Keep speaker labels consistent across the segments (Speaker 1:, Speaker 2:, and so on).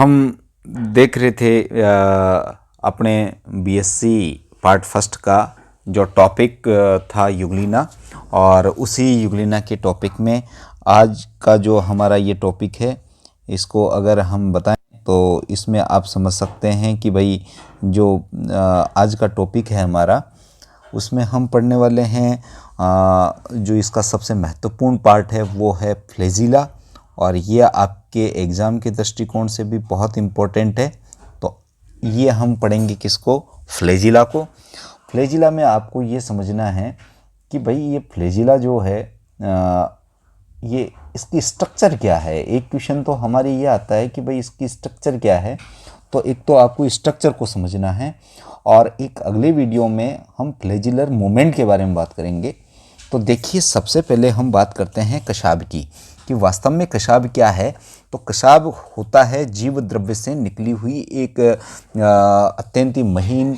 Speaker 1: हम देख रहे थे अपने बीएससी पार्ट फर्स्ट का जो टॉपिक था युगलिना, और उसी युगलिना के टॉपिक में आज का जो हमारा ये टॉपिक है, इसको अगर हम बताएं तो इसमें आप समझ सकते हैं कि भाई जो आज का टॉपिक है हमारा, उसमें हम पढ़ने वाले हैं जो इसका सबसे महत्वपूर्ण पार्ट है वो है फ्लैजिला, और ये आपके एग्ज़ाम के दृष्टिकोण से भी बहुत इम्पोर्टेंट है। तो ये हम पढ़ेंगे किसको? फ्लैजिला को। फ्लैजिला में आपको ये समझना है कि भाई ये फ्लैजिला जो है ये इसकी स्ट्रक्चर क्या है। एक क्वेश्चन तो हमारे ये आता है कि भाई इसकी स्ट्रक्चर क्या है, तो एक तो आपको स्ट्रक्चर को समझना है, और एक अगले वीडियो में हम फ्लैजिलर मूवमेंट के बारे में बात करेंगे। तो देखिए, सबसे पहले हम बात करते हैं कशाब की, कि वास्तव में कशाब क्या है। तो कशाब होता है जीव द्रव्य से निकली हुई एक अत्यंत ही महीन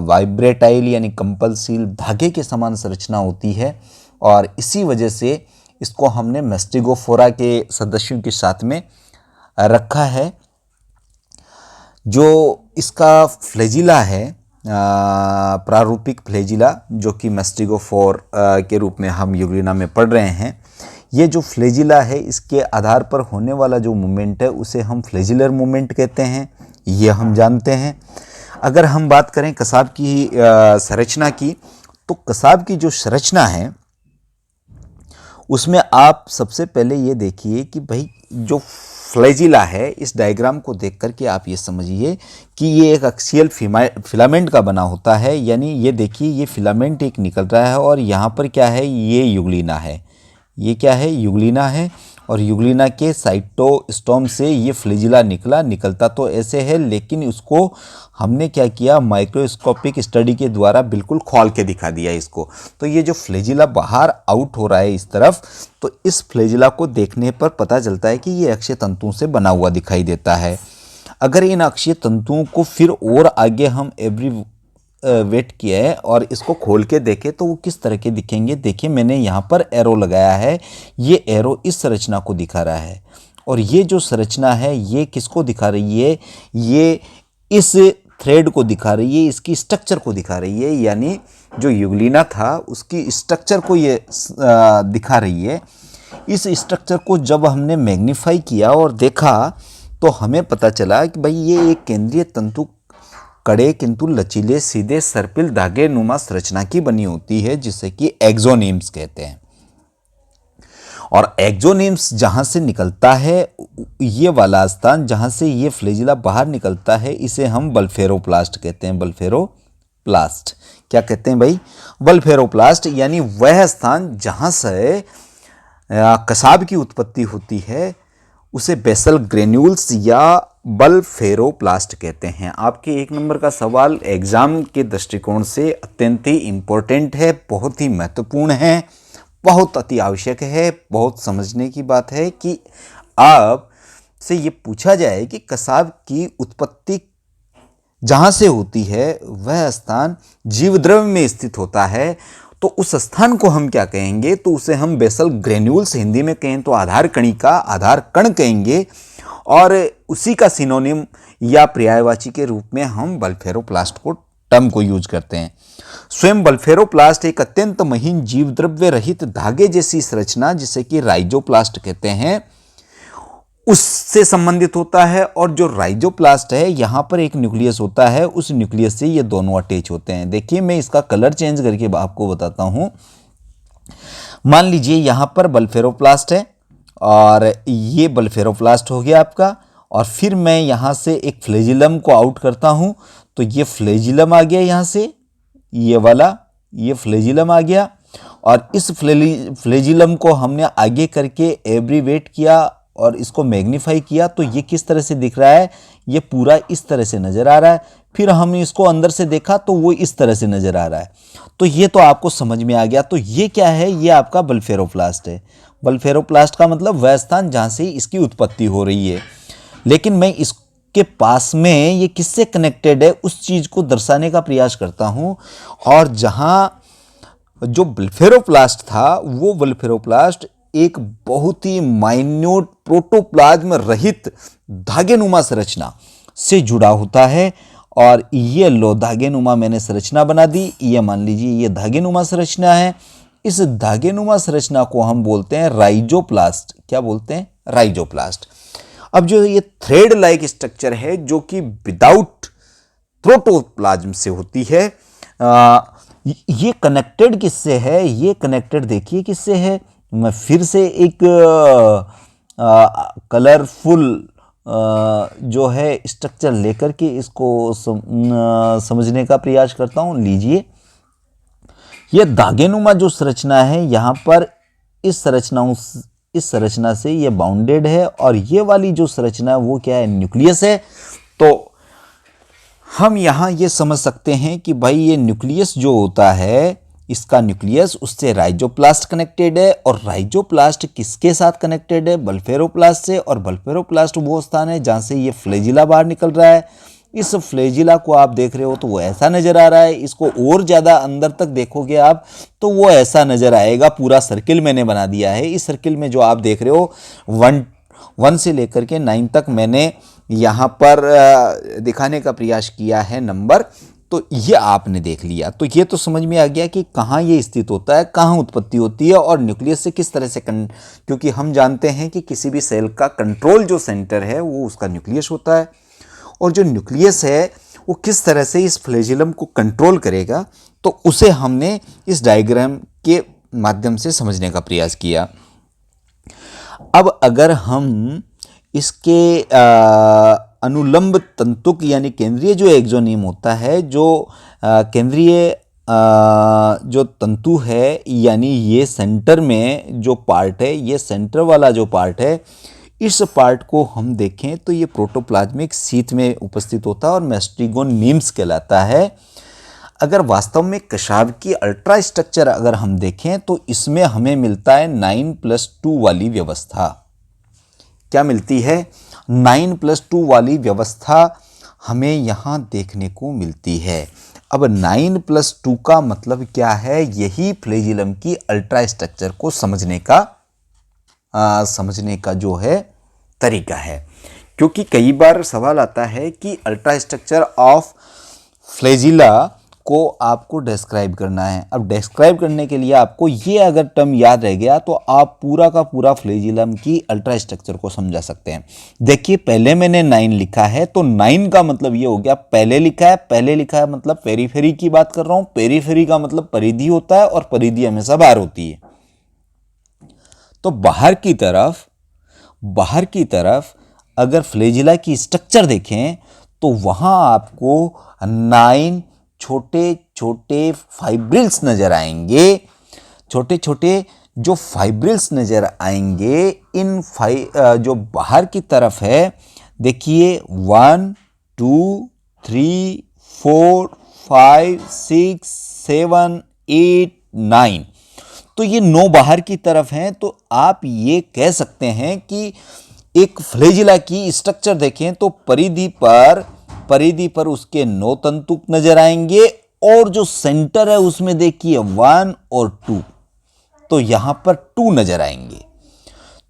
Speaker 1: वाइब्रेटाइल यानी कंपलशील धागे के समान संरचना होती है, और इसी वजह से इसको हमने मैस्टिगोफोरा के सदस्यों के साथ में रखा है। जो इसका फ्लैजिला है, प्रारूपिक फ्लैजिला, जो कि मैस्टिगोफोर के रूप में हम युगलिना में पढ़ रहे हैं, ये जो फ्लैजिला है इसके आधार पर होने वाला जो मूवमेंट है उसे हम फ्लैजिलर मूवमेंट कहते हैं, ये हम जानते हैं। अगर हम बात करें कसाब की संरचना की, तो कसाब की जो संरचना है उसमें आप सबसे पहले ये देखिए कि भाई जो फ्लैजिला है, इस डायग्राम को देख करके आप ये समझिए कि ये एक एक्सियल फिलामेंट का बना होता है। यानी ये देखिए, ये फिलामेंट एक निकल रहा है, और यहाँ पर क्या है, ये युगलिना है। ये क्या है? युगलिना है, और युगलिना के साइटोस्टोम से ये फ्लैजिला निकलता तो ऐसे है, लेकिन उसको हमने क्या किया, माइक्रोस्कोपिक स्टडी के द्वारा बिल्कुल खोल के दिखा दिया इसको। तो ये जो फ्लैजिला बाहर आउट हो रहा है इस तरफ, तो इस फ्लैजिला को देखने पर पता चलता है कि ये अक्षीय तंतुओं से बना हुआ दिखाई देता है। अगर इन अक्षीय तंतुओं को फिर और आगे हम वेट किया है और इसको खोल के देखें तो वो किस तरह के दिखेंगे। देखिए, मैंने यहाँ पर एरो लगाया है, ये एरो इस संरचना को दिखा रहा है, और ये जो संरचना है ये किसको दिखा रही है? ये इस थ्रेड को दिखा रही है, इसकी स्ट्रक्चर को दिखा रही है। यानी जो युगलिना था उसकी स्ट्रक्चर को ये दिखा रही है। इस स्ट्रक्चर को जब हमने मैग्नीफाई किया और देखा तो हमें पता चला कि भाई ये एक केंद्रीय तंतु कड़े किंतु लचीले सीधे सर्पिल धागे नुमा संरचना की बनी होती है, जिसे कि एक्सोनिम्स कहते हैं। और एक्सोनिम्स जहां से निकलता है, ये वाला स्थान जहां से ये फ्लैजिला बाहर निकलता है, इसे हम बल्फेरोप्लास्ट कहते हैं। बल्फेरोप्लास्ट क्या कहते हैं भाई? बल्फेरोप्लास्ट, यानी वह स्थान जहां से कसाब की उत्पत्ति होती है उसे बेसल ग्रेन्यूल्स या बल्फेरोप्लास्ट कहते हैं। आपके 1 नंबर का सवाल एग्जाम के दृष्टिकोण से अत्यंत ही इम्पोर्टेंट है, बहुत ही महत्वपूर्ण है, बहुत अति आवश्यक है। बहुत समझने की बात है कि आप से ये पूछा जाए कि कसाब की उत्पत्ति जहां से होती है वह स्थान जीवद्रव्य में स्थित होता है, तो उस स्थान को हम क्या कहेंगे? तो उसे हम बेसल ग्रेन्यूल्स, हिंदी में कहें तो आधार कणिका, आधार कण कहेंगे, और उसी का सिनोनिम या पर्यायवाची के रूप में हम बल्फेरोप्लास्ट को टर्म को यूज करते हैं। स्वयं बल्फेरोप्लास्ट एक अत्यंत महीन जीवद्रव्य रहित धागे जैसी संरचना, जिसे कि राइजोप्लास्ट कहते हैं, उससे संबंधित होता है। और जो राइजोप्लास्ट है, यहां पर एक न्यूक्लियस होता है, उस न्यूक्लियस से ये दोनों अटैच होते हैं। देखिए, मैं इसका कलर चेंज करके आपको बताता हूं। मान लीजिए यहां पर बल्फेरोप्लास्ट है, और ये बल्फेरोप्लास्ट हो गया आपका, और फिर मैं यहां से एक फ्लैजिलम को आउट करता हूं, तो ये फ्लैजिलम आ गया, यहां से ये वाला, ये फ्लैजिलम आ गया, और इस फ्लैजिलम को हमने आगे करके एब्रीवेट किया और इसको मैग्नीफाई किया, तो ये किस तरह से दिख रहा है? ये पूरा इस तरह से नजर आ रहा है। फिर हमने इसको अंदर से देखा तो वो इस तरह से नजर आ रहा है। तो ये तो आपको समझ में आ गया। तो ये क्या है? ये आपका बल्फेरोप्लास्ट है। बल्फेरोप्लास्ट का मतलब वह स्थान जहां से इसकी उत्पत्ति हो रही है। लेकिन मैं इसके पास में ये किससे कनेक्टेड है उस चीज को दर्शाने का प्रयास करता हूं, और जहां जो बल्फेरोप्लास्ट था वो बल्फेरोप्लास्ट एक बहुत ही माइन्यूट प्रोटोप्लाज्म रहित धागेनुमा संरचना से जुड़ा होता है। और ये लो धागेनुमा मैंने संरचना बना दी, ये मान लीजिए ये धागेनुमा संरचना है। इस धागेनुमा संरचना को हम बोलते हैं राइजोप्लास्ट। क्या बोलते हैं? राइजोप्लास्ट। अब जो ये थ्रेड लाइक स्ट्रक्चर है जो कि विदाउट प्रोटोप्लाज्म से होती है, ये कनेक्टेड किससे है? ये कनेक्टेड देखिए किससे है। मैं फिर से एक कलरफुल जो है स्ट्रक्चर लेकर के इसको समझने का प्रयास करता हूं। लीजिए, ये धागेनुमा जो संरचना है यहाँ पर इस संरचना से ये बाउंडेड है, और ये वाली जो संरचना है वो क्या है? न्यूक्लियस है। तो हम यहाँ ये समझ सकते हैं कि भाई ये न्यूक्लियस जो होता है, इसका न्यूक्लियस उससे राइजोप्लास्ट कनेक्टेड है, और राइजोप्लास्ट किसके साथ कनेक्टेड है? बल्फेरोप्लास्ट से। और बल्फेरोप्लास्ट वो स्थान है जहाँ से ये फ्लैजिला बाहर निकल रहा है। इस फ्लैजिला को आप देख रहे हो तो वो ऐसा नजर आ रहा है। इसको और ज़्यादा अंदर तक देखोगे आप तो वो ऐसा नजर आएगा। पूरा सर्किल मैंने बना दिया है। इस सर्किल में जो आप देख रहे हो 1 से लेकर के 9 तक मैंने यहाँ पर दिखाने का प्रयास किया है नंबर। तो ये आपने देख लिया, तो ये तो समझ में आ गया कि कहाँ ये स्थित होता है, कहाँ उत्पत्ति होती है, और न्यूक्लियस से किस तरह से क्योंकि हम जानते हैं कि किसी भी सेल का कंट्रोल जो सेंटर है वो उसका न्यूक्लियस होता है, और जो न्यूक्लियस है वो किस तरह से इस फ्लैजिलम को कंट्रोल करेगा, तो उसे हमने इस डायग्राम के माध्यम से समझने का प्रयास किया। अब अगर हम इसके अनुलंब तंतुक यानी केंद्रीय जो एक्सोनियम होता है, जो केंद्रीय जो तंतु है, यानी ये सेंटर में जो पार्ट है, ये सेंटर वाला जो पार्ट है, इस पार्ट को हम देखें तो ये प्रोटोप्लाज्मिक शीथ में उपस्थित होता है और मेस्टिगोन नीम्स कहलाता है। अगर वास्तव में कशाव की अल्ट्रा स्ट्रक्चर अगर हम देखें तो इसमें हमें मिलता है 9+2 वाली व्यवस्था। क्या मिलती है? 9+2 वाली व्यवस्था हमें यहाँ देखने को मिलती है। अब 9+2 का मतलब क्या है? यही फ्लैजिलम की अल्ट्रा स्ट्रक्चर को समझने का जो है तरीका है। क्योंकि कई बार सवाल आता है कि अल्ट्रा स्ट्रक्चर ऑफ फ्लैजिला को आपको डिस्क्राइब करना है। अब डिस्क्राइब करने के लिए आपको ये अगर टर्म याद रह गया तो आप पूरा का पूरा फ्लैजिलम की अल्ट्रा स्ट्रक्चर को समझा सकते हैं। देखिए, पहले मैंने 9 लिखा है, तो 9 का मतलब ये हो गया पहले लिखा है। पहले लिखा है मतलब पेरीफेरी की बात कर रहा हूं। पेरीफेरी का मतलब परिधि होता है, और परिधि हमेशा बाहर होती है। तो बाहर की तरफ अगर फ्लैजिला की स्ट्रक्चर देखें तो वहां आपको 9 छोटे छोटे फाइब्रिल्स नजर आएंगे। छोटे छोटे जो फाइब्रिल्स नजर आएंगे, इन जो बाहर की तरफ है, देखिए 1 2 3 4 5 6 7 8 9, तो ये 9 बाहर की तरफ हैं। तो आप ये कह सकते हैं कि एक फ्लैजिला की स्ट्रक्चर देखें तो परिधि पर उसके 9 तंतुक नजर आएंगे, और जो सेंटर है उसमें देखिए 1 और 2, तो यहां पर 2 नजर आएंगे।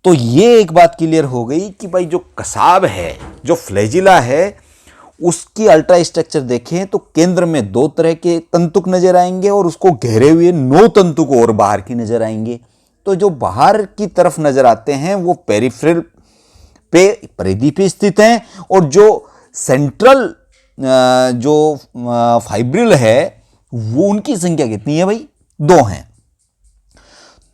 Speaker 1: तो ये एक बात क्लियर हो गई कि भाई जो कसाब है, जो फ्लैजिला है, उसकी अल्ट्रा स्ट्रक्चर देखें तो केंद्र में 2 तरह के तंतुक नजर आएंगे, और उसको घेरे हुए 9 तंतुक और बाहर की नजर आएंगे। तो जो बाहर की तरफ नजर आते हैं वो पेरिफेरल पे परिधि पे स्थित हैं, और जो सेंट्रल जो फाइब्रिल है वो उनकी संख्या कितनी है भाई? 2 हैं।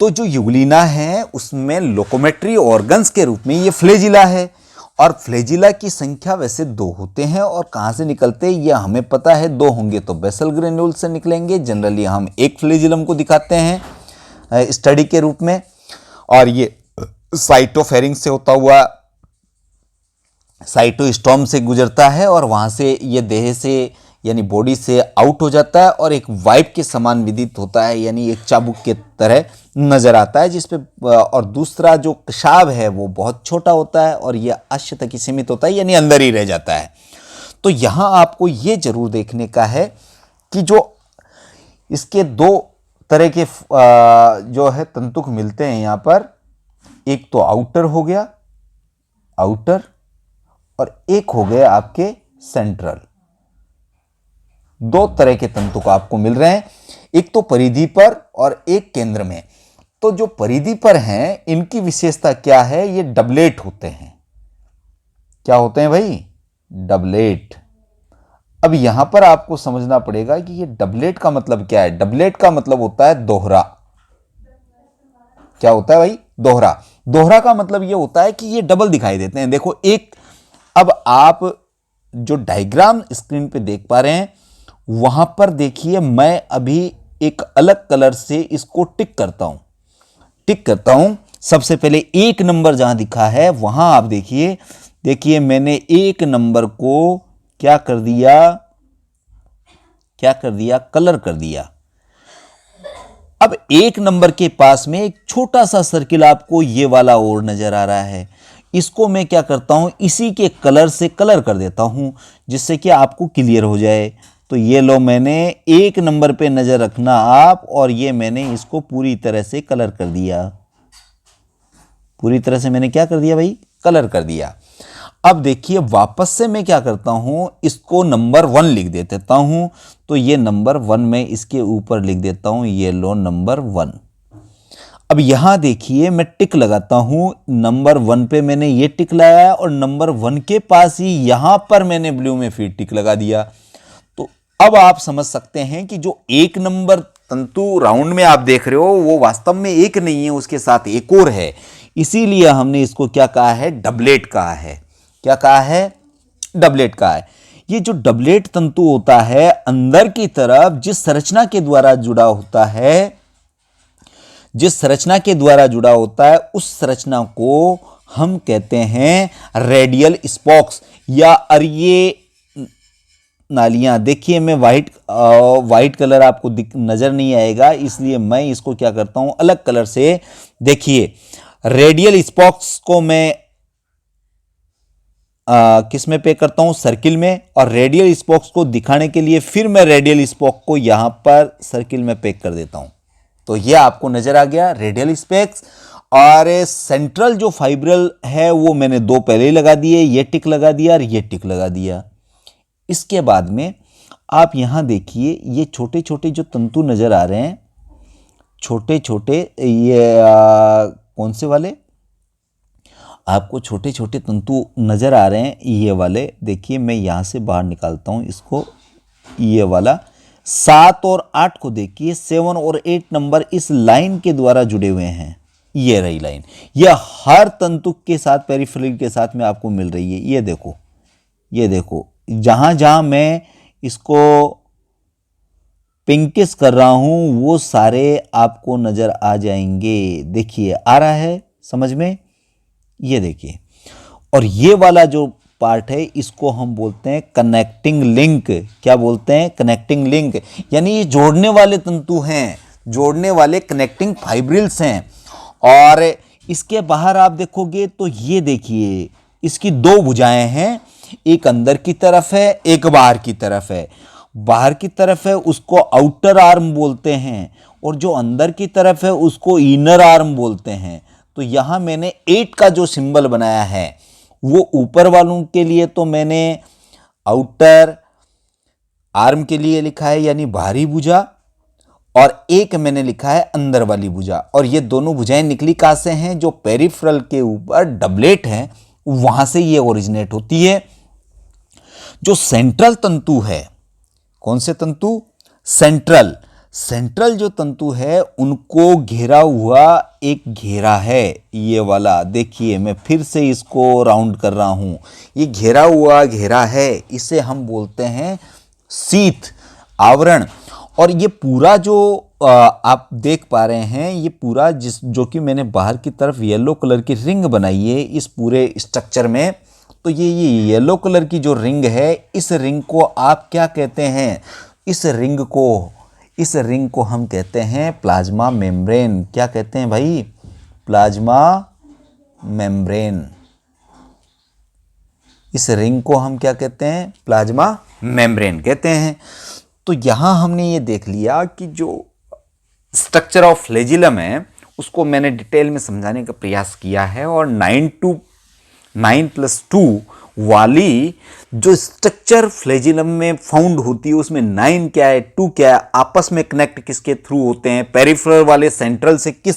Speaker 1: तो जो यूग्लिना है उसमें लोकोमेट्री ऑर्गन्स के रूप में ये फ्लैजिला है, और फ्लैजिला की संख्या वैसे 2 होते हैं। और कहां से निकलते हैं ये हमें पता है, 2 होंगे तो बेसल ग्रेन्यूल से निकलेंगे। जनरली हम एक फ्लैजिलम को दिखाते हैं स्टडी के रूप में, और ये साइटोफेरिंक्स से होता हुआ साइटोस्टॉम से गुजरता है, और वहां से ये देह से यानी बॉडी से आउट हो जाता है, और एक वाइप के समान विदित होता है, यानी एक चाबुक के तरह नजर आता है जिसपे। और दूसरा जो कशाव है वो बहुत छोटा होता है, और यह अश्य तक ही सीमित होता है, यानी अंदर ही रह जाता है। तो यहां आपको ये जरूर देखने का है कि जो इसके 2 तरह के जो है तंतुक मिलते हैं यहाँ पर, एक तो आउटर हो गया, आउटर, और एक हो गया आपके सेंट्रल। दो तरह के तंतु को आपको मिल रहे हैं, एक तो परिधि पर और एक केंद्र में। तो जो परिधि पर हैं इनकी विशेषता क्या है, ये डबलेट होते हैं। क्या होते हैं भाई? डबलेट। अब यहां पर आपको समझना पड़ेगा कि ये डबलेट का मतलब क्या है। डबलेट का मतलब होता है दोहरा। क्या होता है भाई? दोहरा। दोहरा का मतलब ये होता है कि ये डबल दिखाई देते हैं। देखो एक, अब आप जो डायग्राम स्क्रीन पे देख पा रहे हैं वहां पर देखिए, मैं अभी एक अलग कलर से इसको टिक करता हूं। सबसे पहले एक नंबर जहां दिखा है वहां आप देखिए मैंने एक नंबर को क्या कर दिया, कलर कर दिया। अब एक नंबर के पास में एक छोटा सा सर्किल आपको ये वाला और नजर आ रहा है, इसको मैं क्या करता हूं, इसी के कलर से कलर कर देता हूं जिससे कि आपको क्लियर हो जाए। तो ये लो, मैंने एक नंबर पे नजर रखना आप, और ये मैंने इसको पूरी तरह से कलर कर दिया। पूरी तरह से मैंने क्या कर दिया भाई? कलर कर दिया। अब देखिए वापस से मैं क्या करता हूं, इसको नंबर 1 लिख देता हूं। तो ये नंबर 1 मैं इसके ऊपर लिख देता हूं, ये लो नंबर 1। अब यहां देखिए मैं टिक लगाता हूं, नंबर 1 पे मैंने ये टिक लगाया और नंबर 1 के पास ही यहां पर मैंने ब्लू में फिर टिक लगा दिया। तो अब आप समझ सकते हैं कि जो एक नंबर तंतु राउंड में आप देख रहे हो वो वास्तव में एक नहीं है, उसके साथ एक और है। इसीलिए हमने इसको क्या कहा है? डबलेट कहा है। क्या कहा है? डबलेट कहा है। ये जो डबलेट तंतु होता है अंदर की तरफ जिस संरचना के द्वारा जुड़ा होता है, उस संरचना को हम कहते हैं रेडियल स्पोक्स या अरिये नालियां। देखिए मैं व्हाइट कलर आपको नजर नहीं आएगा, इसलिए मैं इसको क्या करता हूं, अलग कलर से। देखिए रेडियल स्पोक्स को मैं किस में पे करता हूं? सर्किल में। और रेडियल स्पोक्स को दिखाने के लिए फिर मैं रेडियल स्पोक को यहां पर सर्किल में पैक कर देता हूं। तो ये आपको नजर आ गया रेडियल स्पेक्स। और सेंट्रल जो फाइब्रल है वो मैंने 2 पहले ही लगा दिए, ये टिक लगा दिया और ये टिक लगा दिया। इसके बाद में आप यहां देखिए ये छोटे छोटे जो तंतु नजर आ रहे हैं, छोटे छोटे, ये कौन से वाले आपको छोटे छोटे तंतु नजर आ रहे हैं? ये वाले। देखिए मैं यहां से बाहर निकालता हूं इसको, ये वाला 7 और 8 को देखिए, 7 और 8 नंबर इस लाइन के द्वारा जुड़े हुए हैं। ये रही लाइन, यह हर तंतु के साथ, पेरिफेरल के साथ में आपको मिल रही है। ये देखो जहां जहां मैं इसको पिंकिश कर रहा हूं वो सारे आपको नजर आ जाएंगे। देखिए आ रहा है समझ में? ये देखिए, और ये वाला जो पार्ट है इसको हम बोलते हैं कनेक्टिंग लिंक। क्या बोलते हैं? Connecting link. यानी ये जोड़ने वाले तंतु हैं, जोड़ने वाले कनेक्टिंग फाइब्रिल्स हैं। और इसके बाहर आप देखोगे तो ये देखिए इसकी 2 भुजाएं हैं, एक अंदर की तरफ है, एक बाहर की तरफ है। बाहर की तरफ है उसको आउटर आर्म बोलते हैं, और जो अंदर की तरफ है उसको इनर आर्म बोलते हैं। तो यहां मैंने 8 का जो सिंबल बनाया है वो ऊपर वालों के लिए तो मैंने आउटर आर्म के लिए लिखा है यानी बाहरी भुजा, और एक मैंने लिखा है अंदर वाली भुजा। और ये दोनों भुजाएं निकली कहां से हैं? जो पेरिफेरल के ऊपर डबलेट है वहां से ये ओरिजिनेट होती है। जो सेंट्रल तंतु है, कौन से तंतु? सेंट्रल जो तंतु है उनको घेरा हुआ एक घेरा है, ये वाला। देखिए मैं फिर से इसको राउंड कर रहा हूं, ये घेरा हुआ घेरा है, इसे हम बोलते हैं शीथ, आवरण। और ये पूरा जो आप देख पा रहे हैं, ये पूरा जो कि मैंने बाहर की तरफ येलो कलर की रिंग बनाई है इस पूरे स्ट्रक्चर में, तो ये येलो कलर की जो रिंग है, इस रिंग को आप क्या कहते हैं? इस रिंग को हम कहते हैं प्लाज्मा मेम्ब्रेन। क्या कहते हैं भाई? Plasma membrane. इस रिंग को हम क्या कहते हैं? प्लाज्मा मेम्ब्रेन कहते हैं। तो यहां हमने ये देख लिया कि जो स्ट्रक्चर ऑफ फ्लैजिलम है उसको मैंने डिटेल में समझाने का प्रयास किया है। और 9+2 वाली जो स्ट्रक्चर फ्लैजिलम में फाउंड होती है उसमें 9 क्या है, 2 क्या है, आपस में कनेक्ट किसके थ्रू होते हैं, पेरिफेरल वाले सेंट्रल से किस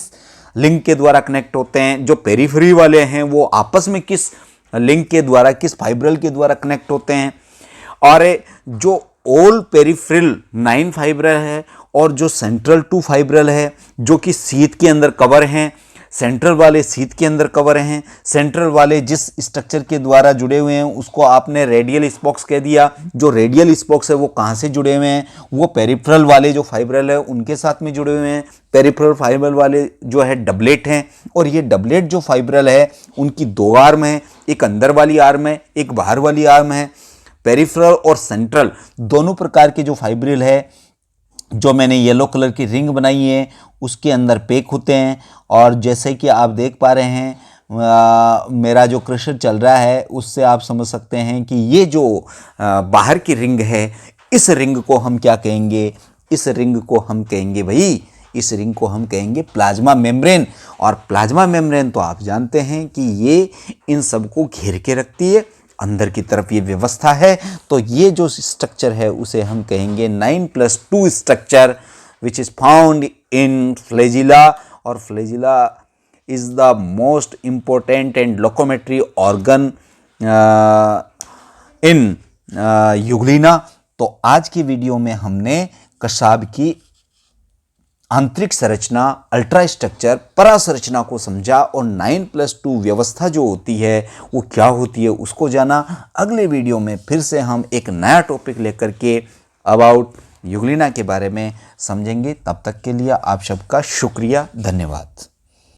Speaker 1: लिंक के द्वारा कनेक्ट होते हैं, जो पेरिफेरी वाले हैं वो आपस में किस लिंक के द्वारा, किस फाइब्रल के द्वारा कनेक्ट होते हैं। और जो ऑल पेरिफेरल 9 फाइब्रल है और जो सेंट्रल 2 फाइब्रल है जो कि सीथ के अंदर कवर हैं, सेंट्रल वाले सीथ के अंदर कवर हैं। सेंट्रल वाले जिस स्ट्रक्चर के द्वारा जुड़े हुए हैं उसको आपने रेडियल स्पोक्स कह दिया। जो रेडियल स्पोक्स है वो कहाँ से जुड़े हुए हैं, वो पेरिफेरल वाले जो फाइब्रल है उनके साथ में जुड़े हुए हैं। पेरिफेरल फाइब्रल वाले जो है डबलेट हैं, और ये डबलेट जो फाइब्रल है उनकी 2 आर्म है, एक अंदर वाली आर्म है, एक बाहर वाली आर्म है। पेरिफेरल और सेंट्रल दोनों प्रकार के जो फाइब्रिल है, जो मैंने येलो कलर की रिंग बनाई है उसके अंदर पैक होते हैं। और जैसे कि आप देख पा रहे हैं मेरा जो क्रशर चल रहा है उससे आप समझ सकते हैं कि ये जो बाहर की रिंग है, इस रिंग को हम क्या कहेंगे, इस रिंग को हम कहेंगे भाई, इस रिंग को हम कहेंगे प्लाज्मा मेम्ब्रेन। और प्लाज्मा मेम्ब्रेन तो आप जानते हैं कि ये इन सबको घेर के रखती है, अंदर की तरफ ये व्यवस्था है। तो ये जो स्ट्रक्चर है उसे हम कहेंगे 9+2 structure which is found in flagella. और flagella is the most important and locomotory organ in Euglena. तो आज की वीडियो में हमने कशाब की आंतरिक संरचना, अल्ट्रा स्ट्रक्चर, परासंरचना को समझा और 9+2 व्यवस्था जो होती है वो क्या होती है उसको जाना। अगले वीडियो में फिर से हम एक नया टॉपिक लेकर के अबाउट यूग्लिना के बारे में समझेंगे। तब तक के लिए आप सबका शुक्रिया, धन्यवाद।